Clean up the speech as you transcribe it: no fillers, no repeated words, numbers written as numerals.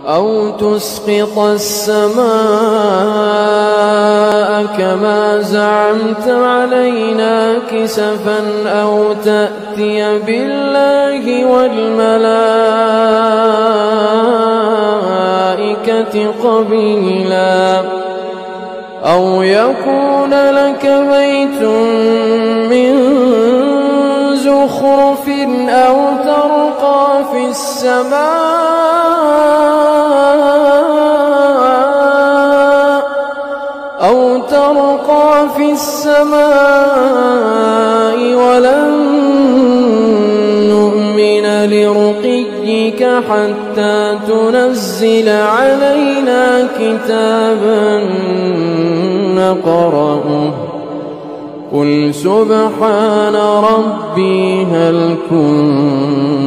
أو تسقط السماء كما زعمت علينا كسفا أو تأتي بالله والملائكة قبيلا أو يكون لك بيت من زخرف أو ترقى في السماء ولن نؤمن لرقيك حتى تنزل علينا كتابا نقرأه قل سبحان ربي هل كنت